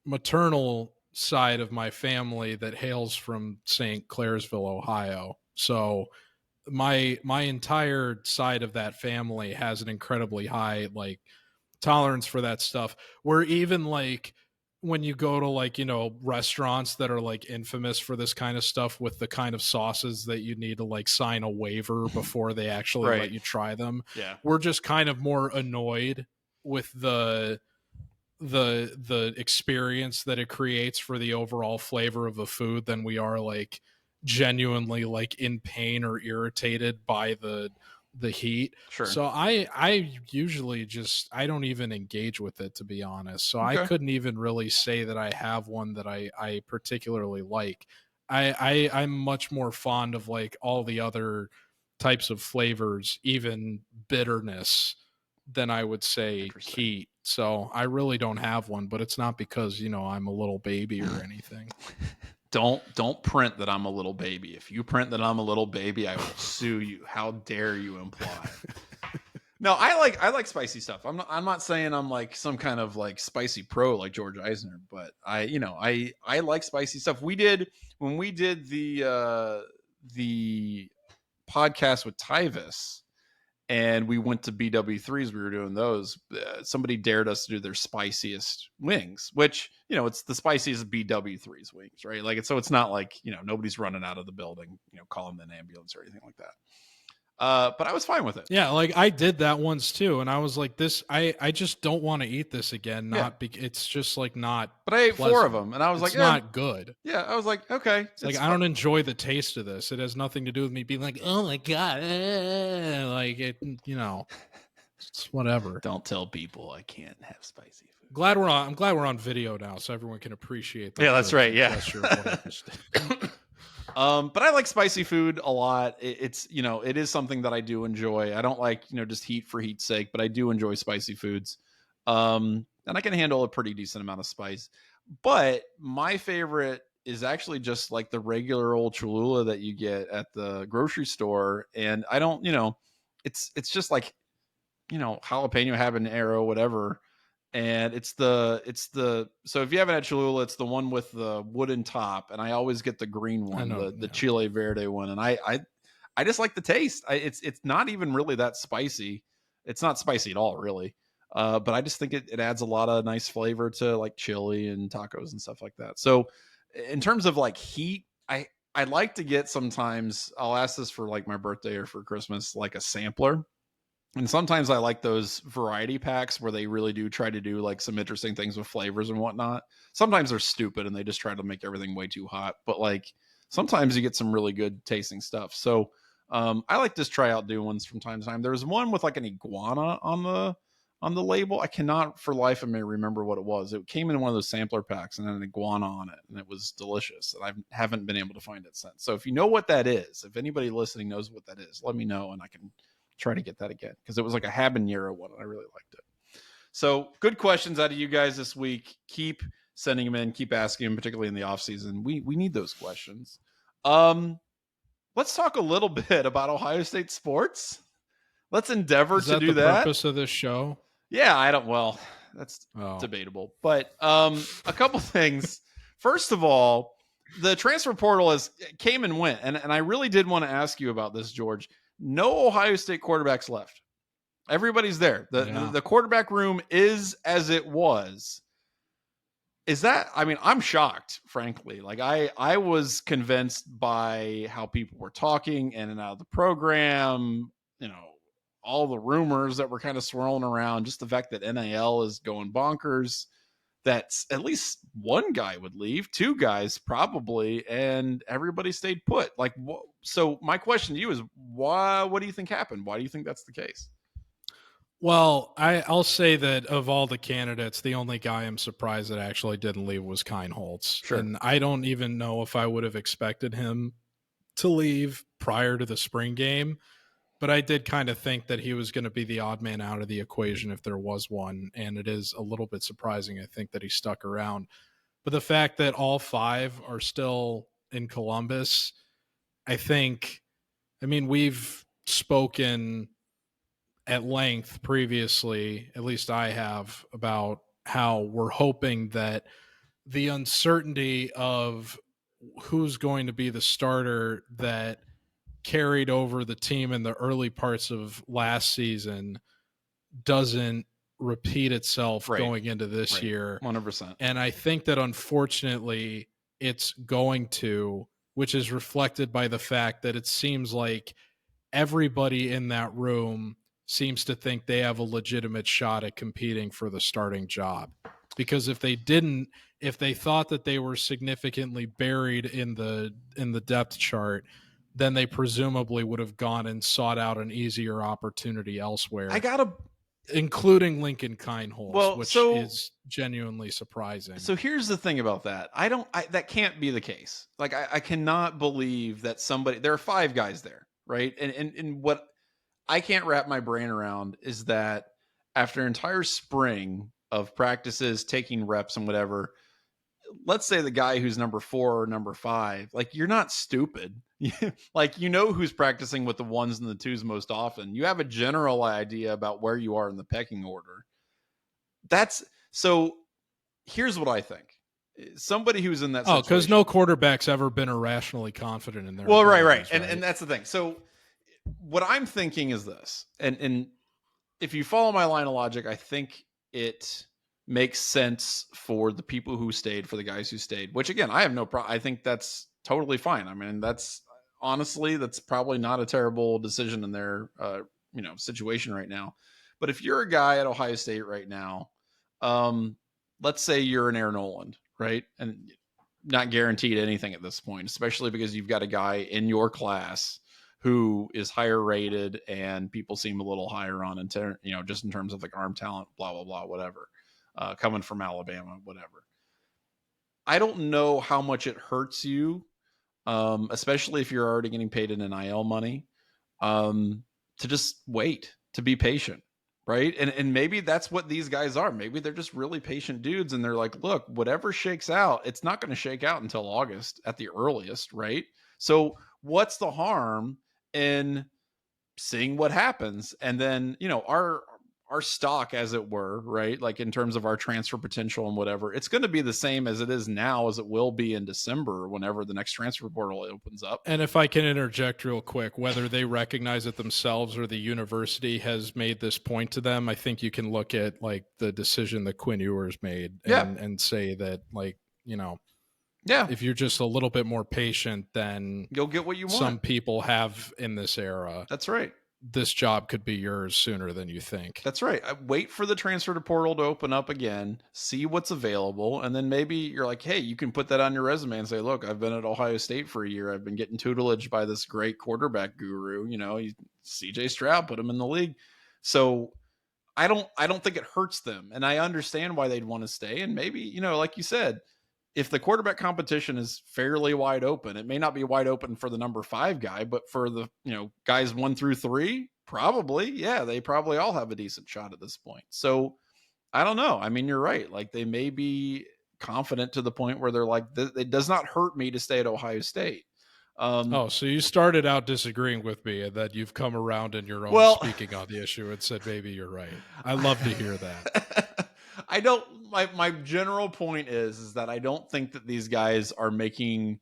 maternal side of my family that hails from St. Clairsville, Ohio. So my entire side of that family has an incredibly high tolerance for that stuff, where even when you go to restaurants that are infamous for this kind of stuff with the kind of sauces that you need to sign a waiver before they actually let you try them. Yeah. We're just kind of more annoyed with the experience that it creates for the overall flavor of the food than we are genuinely in pain or irritated by the heat. Sure. So I usually I don't even engage with it, to be honest. So I couldn't even really say that I have one that I particularly like. I'm much more fond of all the other types of flavors, even bitterness, than I would say heat. So I really don't have one, but it's not because, I'm a little baby or anything. Don't print that I'm a little baby. If you print that I'm a little baby, I will sue you. How dare you imply? No, I like spicy stuff. I'm not saying I'm some kind of spicy pro like George Eisner, but I like spicy stuff. When we did the podcast with Tyvis, and we went to BW3s, we were doing those. Somebody dared us to do their spiciest wings, which, it's the spiciest BW3s wings, right? So it's not nobody's running out of the building, calling an ambulance or anything like that. But I was fine with it. Yeah, I did that once too, and I was like, "This, I just don't want to eat this again." It's just not. But I ate pleasant. 4 of them, and I was it's not good. Yeah, I was like, okay. I don't enjoy the taste of this. It has nothing to do with me being like, "Oh my god," it's whatever. Don't tell people I can't have spicy food. I'm glad we're on video now, so everyone can appreciate that. Yeah, that's right. Yeah. But I like spicy food a lot. It's it is something that I do enjoy. I don't like, just heat for heat's sake, but I do enjoy spicy foods. And I can handle a pretty decent amount of spice. But my favorite is actually just the regular old Cholula that you get at the grocery store. And I don't, it's just jalapeno habanero, whatever. And it's the so if you haven't had Cholula, it's the one with the wooden top, and I always get the green one, the Chile Verde one, and I just like the taste. It's not even really that spicy. It's not spicy at all, really. But I just think it adds a lot of nice flavor to chili and tacos and stuff like that. So in terms of heat, I like to get, sometimes I'll ask this for my birthday or for Christmas, a sampler. And sometimes I like those variety packs where they really do try to do some interesting things with flavors and whatnot. Sometimes they're stupid and they just try to make everything way too hot. But sometimes you get some really good tasting stuff. So I like to try out new ones from time to time. There was one with an iguana on the label. I cannot for life of me remember what it was. It came in one of those sampler packs and had an iguana on it, and it was delicious. And I haven't been able to find it since. So if you know what that is, if anybody listening knows what that is, let me know and I can try to get that again because it was like a habanero one and I really liked it. So good questions out of you guys this week. Keep sending them in, keep asking them, particularly in the off season. We need those questions. Let's talk a little bit about Ohio State sports. Let's endeavor to do that. Is that the purpose of this show? Yeah, well, that's debatable. But a couple things. First of all, the transfer portal came and went. And I really did want to ask you about this, George. No Ohio State quarterbacks left. Everybody's there. The quarterback room is as it was. Is that, I mean, I'm shocked, frankly. Like I was convinced by how people were talking in and out of the program, all the rumors that were kind of swirling around, just the fact that NIL is going bonkers, that at least one guy would leave, two guys probably, and everybody stayed put. Like, so my question to you is, what do you think happened? Why do you think that's the case? Well, I'll say that of all the candidates, the only guy I'm surprised that actually didn't leave was Holtz. Sure. And I don't even know if I would have expected him to leave prior to the spring game. But I did kind of think that he was going to be the odd man out of the equation if there was one. And it is a little bit surprising, I think, that he stuck around. But the fact that all five are still in Columbus, we've spoken at length previously, at least I have, about how we're hoping that the uncertainty of who's going to be the starter that carried over the team in the early parts of last season doesn't repeat itself going into this year. 100%. And I think that unfortunately it's going to, which is reflected by the fact that it seems like everybody in that room seems to think they have a legitimate shot at competing for the starting job. Because if they thought that they were significantly buried in the depth chart, then they presumably would have gone and sought out an easier opportunity elsewhere. Including Lincoln Kienholz, which is genuinely surprising. So here's the thing about that. That can't be the case. Like I cannot believe that there are five guys there, right? And what I can't wrap my brain around is that after an entire spring of practices, taking reps and whatever, let's say the guy who's number 4 or number 5, like, you're not stupid. Like, who's practicing with the 1s and the 2s most often. You have a general idea about where you are in the pecking order. So here's what I think. Somebody who's in that situation. Because no quarterback's ever been irrationally confident in their abilities, right. And that's the thing. So what I'm thinking is this, and if you follow my line of logic, I think it makes sense for the people who stayed, for the guys who stayed, which again, I have no problem. I think that's totally fine. I mean, that's probably not a terrible decision in their, situation right now. But if you're a guy at Ohio State right now, let's say you're an Aaron Noland, right? And not guaranteed anything at this point, especially because you've got a guy in your class who is higher rated and people seem a little higher on, just in terms of like arm talent, blah, blah, blah, whatever, coming from Alabama, whatever. I don't know how much it hurts you, especially if you're already getting paid in NIL money, to just wait, to be patient, right? And maybe that's what these guys are. Maybe they're just really patient dudes, and they're like, look, whatever shakes out, it's not going to shake out until August at the earliest, right? So what's the harm in seeing what happens? And then, our stock, as it were, right? Like in terms of our transfer potential and whatever, it's going to be the same as it is now as it will be in December, whenever the next transfer portal opens up. And if I can interject real quick, whether they recognize it themselves or the university has made this point to them, I think you can look at like the decision that Quinn Ewers made and say that, like, if you're just a little bit more patient, then you'll get what you want. Some people have in this era. That's right. This job could be yours sooner than you think. That's right. Wait for the transfer portal to open up again, see what's available, and then maybe you're like, hey, you can put that on your resume and say, look, I've been at Ohio State for a year. I've been getting tutelage by this great quarterback guru. CJ Stroud put him in the league. So I don't think it hurts them. And I understand why they'd want to stay. And maybe, like you said, if the quarterback competition is fairly wide open, it may not be wide open for the number 5 guy, but for the, guys 1 through 3, Probably, yeah, they probably all have a decent shot at this point. So I don't know. I mean, you're right. Like they may be confident to the point where they're like, it does not hurt me to stay at Ohio State. Oh, so you started out disagreeing with me, and then you've come around in your own Well, speaking on the issue and said maybe you're right. I love to hear that. I don't. My general point is that I don't think that these guys are making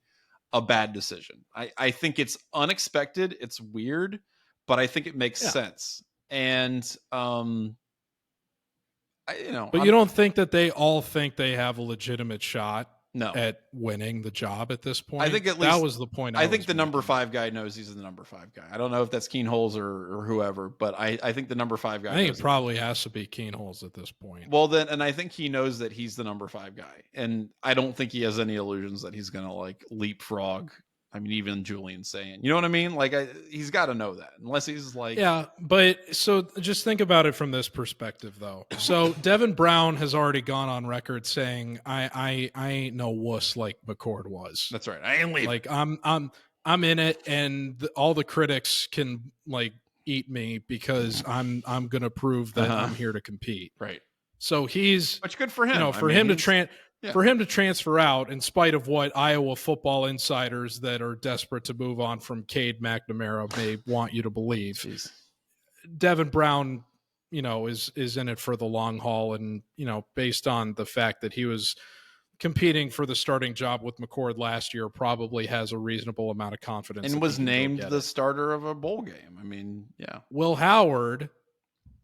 a bad decision. I think it's unexpected. It's weird, but I think it makes Yeah. sense. And But you don't think that they all think they have a legitimate shot no. at winning the job at this point? I think at that least was the point. I think the making. number 5 guy knows he's the number 5 guy. I don't know if that's Keen Holes or whoever, but I think the number 5 guy. I think it probably has to be Keen Holes at this point. Well, then, and I think he knows that he's the number 5 guy, and I don't think he has any illusions that he's gonna like leapfrog. I mean, even Julian saying, you know what I mean? Like, he's got to know that, unless he's like, yeah. But so just think about it from this perspective, though. So Devin Brown has already gone on record saying, "I ain't no wuss like McCord was." That's right. I ain't leaving. Like I'm in it, and all the critics can like eat me because I'm gonna prove that I'm here to compete. Right. So he's, which good for him. You know, for him to transfer out in spite of what Iowa football insiders that are desperate to move on from Cade McNamara may want you to believe. Jeez. Devin Brown, you know, is in it for the long haul, and you know, based on the fact that he was competing for the starting job with McCord last year, probably has a reasonable amount of confidence and was named the starter of a bowl game. I mean, yeah. Will Howard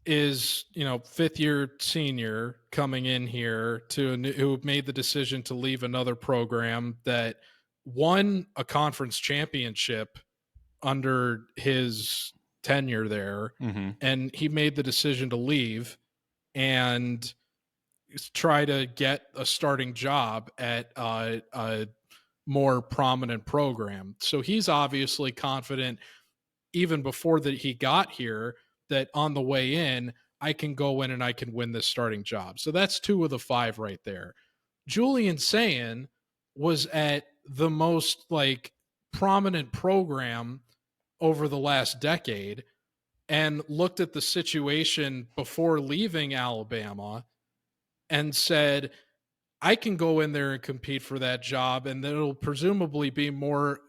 is, you know, 5th-year senior coming in here who made the decision to leave another program that won a conference championship under his tenure there. Mm-hmm. And he made the decision to leave and try to get a starting job at a more prominent program. So he's obviously confident even before that he got here that on the way in, I can go in and I can win this starting job. So that's 2 of the 5 right there. Julian Sayin was at the most like prominent program over the last decade and looked at the situation before leaving Alabama and said, I can go in there and compete for that job, and it'll presumably be a more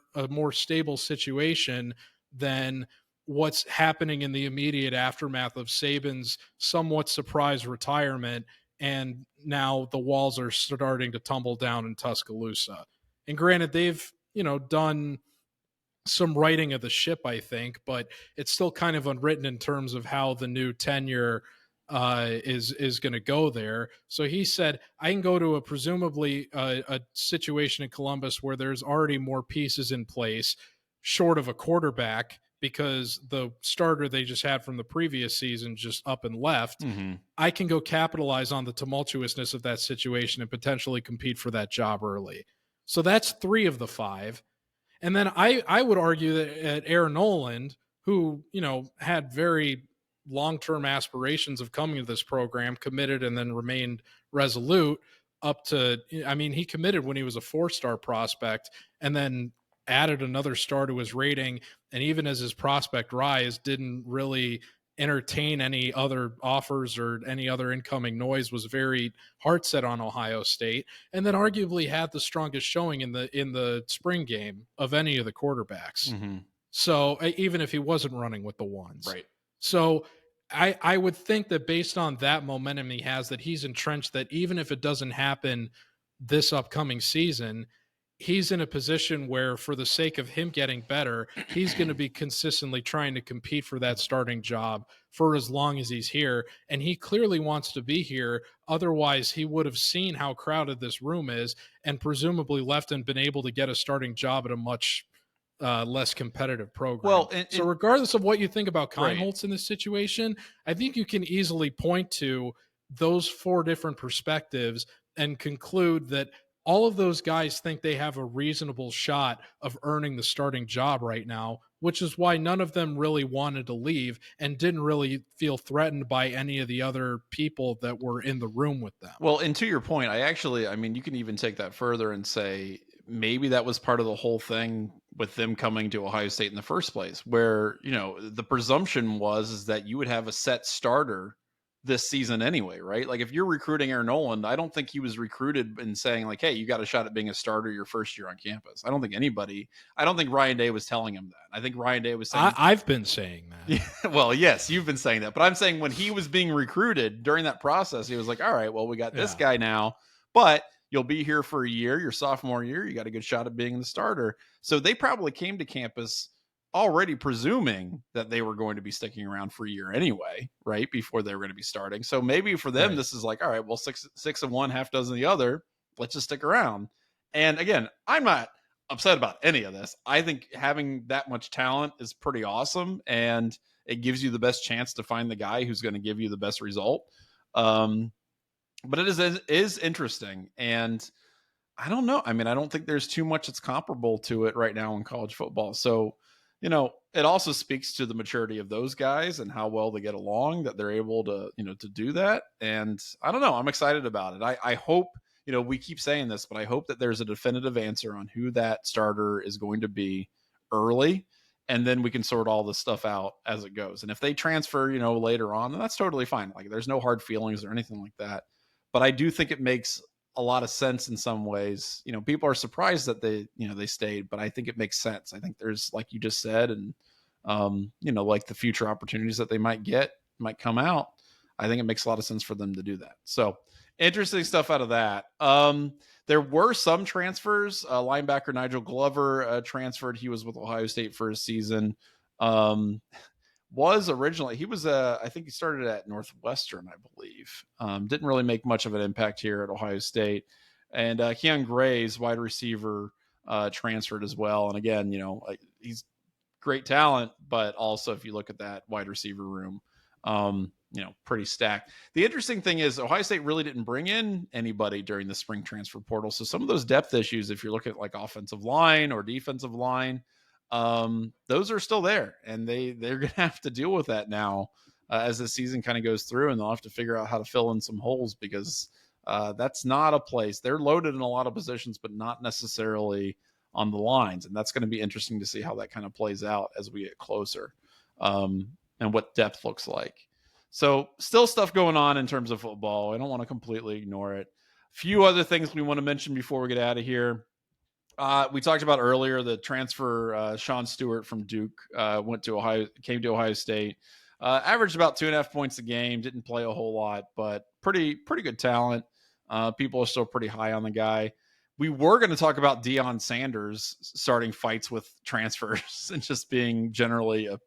stable situation than what's happening in the immediate aftermath of Saban's somewhat surprise retirement, and now the walls are starting to tumble down in Tuscaloosa. And granted, they've, you know, done some writing of the ship, I think, but it's still kind of unwritten in terms of how the new tenure is going to go there. So he said, I can go to presumably a situation in Columbus where there's already more pieces in place, short of a quarterback, because the starter they just had from the previous season just up and left. Mm-hmm. I can go capitalize on the tumultuousness of that situation and potentially compete for that job early. So that's 3 of the 5. And then I would argue that at Aaron Noland, who, you know, had very long-term aspirations of coming to this program, committed and then remained resolute up to, I mean, he committed when he was a 4-star prospect and then added another star to his rating. And even as his prospect rise, didn't really entertain any other offers or any other incoming noise, was very heart set on Ohio State, and then arguably had the strongest showing in the spring game of any of the quarterbacks. Mm-hmm. So even if he wasn't running with the ones. Right. So I would think that based on that momentum he has, that he's entrenched, that even if it doesn't happen this upcoming season, he's in a position where, for the sake of him getting better, he's going to be consistently trying to compete for that starting job for as long as he's here. And he clearly wants to be here. Otherwise, he would have seen how crowded this room is and presumably left and been able to get a starting job at a much less competitive program. Well, so regardless of what you think about Kleinholz right. in this situation, I think you can easily point to those 4 different perspectives and conclude that all of those guys think they have a reasonable shot of earning the starting job right now, which is why none of them really wanted to leave and didn't really feel threatened by any of the other people that were in the room with them. Well, and to your point, I mean, you can even take that further and say maybe that was part of the whole thing with them coming to Ohio State in the first place, where, the presumption is that you would have a set starter this season anyway, right? Like if you're recruiting Aaron Noland, I don't think he was recruited and saying like, hey, you got a shot at being a starter your first year on campus. I don't think Ryan Day was telling him that. I think Ryan Day was saying, I've been saying that. yeah, well, yes, you've been saying that, but I'm saying when he was being recruited during that process, he was like, all right, well, we got this guy now, but you'll be here for a year, your sophomore year, you got a good shot at being the starter. So they probably came to campus already presuming that they were going to be sticking around for a year anyway, right? Before they were going to be starting. So maybe for them, This is like, all right, well, six of one, half dozen of the other. Let's just stick around. And again, I'm not upset about any of this. I think having that much talent is pretty awesome, and it gives you the best chance to find the guy who's going to give you the best result. But it is interesting, and I don't know. I mean, I don't think there's too much that's comparable to it right now in college football. So, it also speaks to the maturity of those guys and how well they get along, that they're able to, to do that. And I don't know. I'm excited about it. I hope, we keep saying this, but I hope that there's a definitive answer on who that starter is going to be early. And then we can sort all this stuff out as it goes. And if they transfer, later on, then that's totally fine. Like there's no hard feelings or anything like that. But I do think it makes a lot of sense in some ways. People are surprised that they stayed, but I think it makes sense. I think there's, like you just said, and like the future opportunities that they might come out. I think it makes a lot of sense for them to do that. So interesting stuff out of that. There were some transfers. Linebacker Nigel Glover transferred. He was with Ohio State for a season. Was originally, I think he started at Northwestern, I believe. Didn't really make much of an impact here at Ohio State. And Keon Gray's wide receiver transferred as well. And again, he's great talent, but also if you look at that wide receiver room, pretty stacked. The interesting thing is Ohio State really didn't bring in anybody during the spring transfer portal. So some of those depth issues, if you're looking at like offensive line or defensive line, those are still there, and they're going to have to deal with that now as the season kind of goes through, and they'll have to figure out how to fill in some holes because that's not a place. They're loaded in a lot of positions, but not necessarily on the lines. And that's going to be interesting to see how that kind of plays out as we get closer, and what depth looks like. So still stuff going on in terms of football. I don't want to completely ignore it. A few other things we want to mention before we get out of here. We talked about earlier the transfer. Sean Stewart from Duke came to Ohio State. Averaged about 2.5 points a game. Didn't play a whole lot, but pretty good talent. People are still pretty high on the guy. We were going to talk about Deion Sanders starting fights with transfers and just being generally a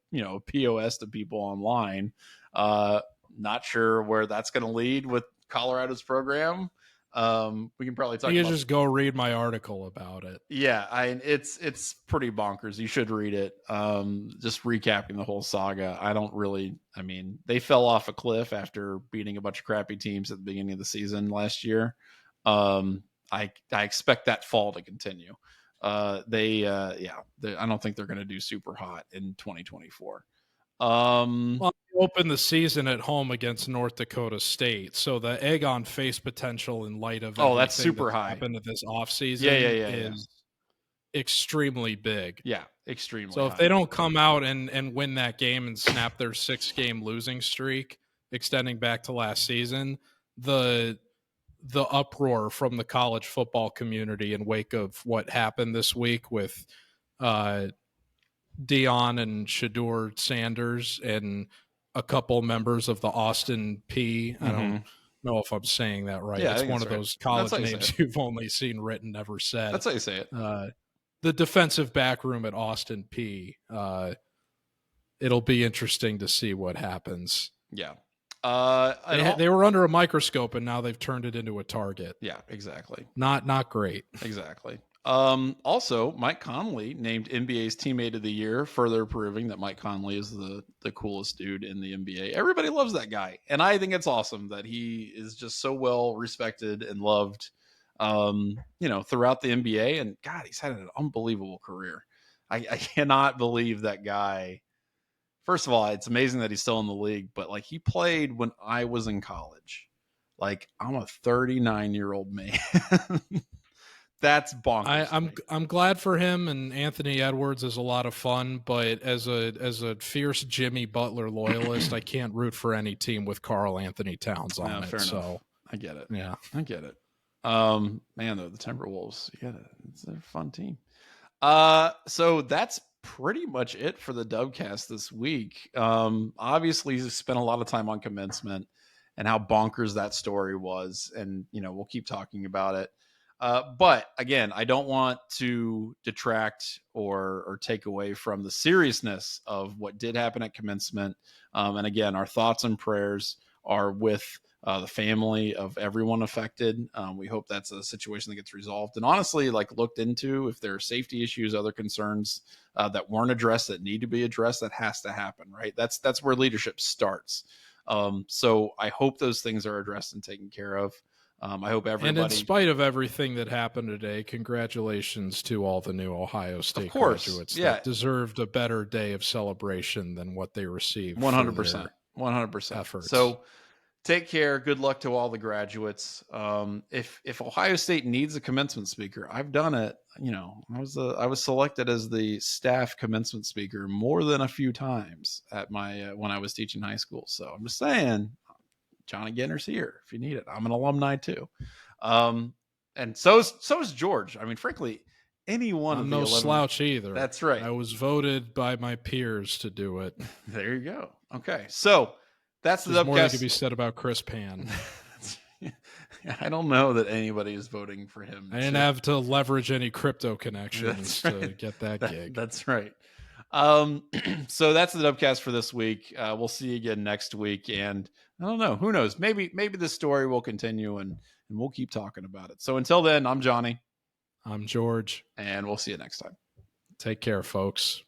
POS to people online. Not sure where that's going to lead with Colorado's program. We can probably talk. You can just go read my article about it. Yeah, it's pretty bonkers. You should read it. Just recapping the whole saga. They fell off a cliff after beating a bunch of crappy teams at the beginning of the season last year. I expect that fall to continue. I don't think they're going to do super hot in 2024. Well, they opened the season at home against North Dakota State, so the egg on face potential in light of that's super high. Happened this offseason is extremely big. Yeah, extremely. So if they don't come out and win that game and snap their 6-game losing streak, extending back to last season, the uproar from the college football community in wake of what happened this week with Deion and Shedeur Sanders and a couple members of the Austin P. I don't know if I'm saying that right. Yeah, it's one of those college names you've only seen written, never said. That's how you say it. The defensive back room at Austin P. It'll be interesting to see what happens. Yeah. They were under a microscope, and now they've turned it into a target. Yeah, exactly. Not great. Exactly. Also, Mike Conley named NBA's Teammate of the Year, further proving that Mike Conley is the coolest dude in the NBA. Everybody loves that guy, and I think it's awesome that he is just so well respected and loved, throughout the NBA. And God, he's had an unbelievable career. I cannot believe that guy. First of all, it's amazing that he's still in the league, but like he played when I was in college. Like I'm a 39-year-old man. That's bonkers. I'm glad for him, and Anthony Edwards is a lot of fun, but as a fierce Jimmy Butler loyalist, I can't root for any team with Karl Anthony Towns on it. Fair enough. So I get it. yeah, I get it. Man, though, the Timberwolves, it's a fun team. So that's pretty much it for the Dubcast this week. Obviously, we spent a lot of time on Commencement and how bonkers that story was, and we'll keep talking about it. But again, I don't want to detract or take away from the seriousness of what did happen at Commencement. And again, our thoughts and prayers are with the family of everyone affected. We hope that's a situation that gets resolved and honestly looked into. If there are safety issues, other concerns that weren't addressed that need to be addressed, that has to happen, right? That's where leadership starts. So I hope those things are addressed and taken care of. I hope everybody. And in spite of everything that happened today, congratulations to all the new Ohio State graduates that deserved a better day of celebration than what they received. 100%. 100%. So take care. Good luck to all the graduates. If Ohio State needs a commencement speaker, I've done it. I was selected as the staff commencement speaker more than a few times at my when I was teaching high school. So I'm just saying, Johnny Ginter's here if you need it. I'm an alumni too. And so is George. I mean, frankly, anyone. I'm no slouch either. That's right. I was voted by my peers to do it. There you go. Okay. So that's the Dubcast. More that could be said about Chris Pan. I don't know that anybody is voting for him. I didn't have to leverage any crypto connections to get that gig. That's right. So that's the Dubcast for this week. We'll see you again next week, and I don't know, who knows, maybe this story will continue and we'll keep talking about it. So until then, I'm Johnny. I'm George, and we'll see you next time. Take care, folks.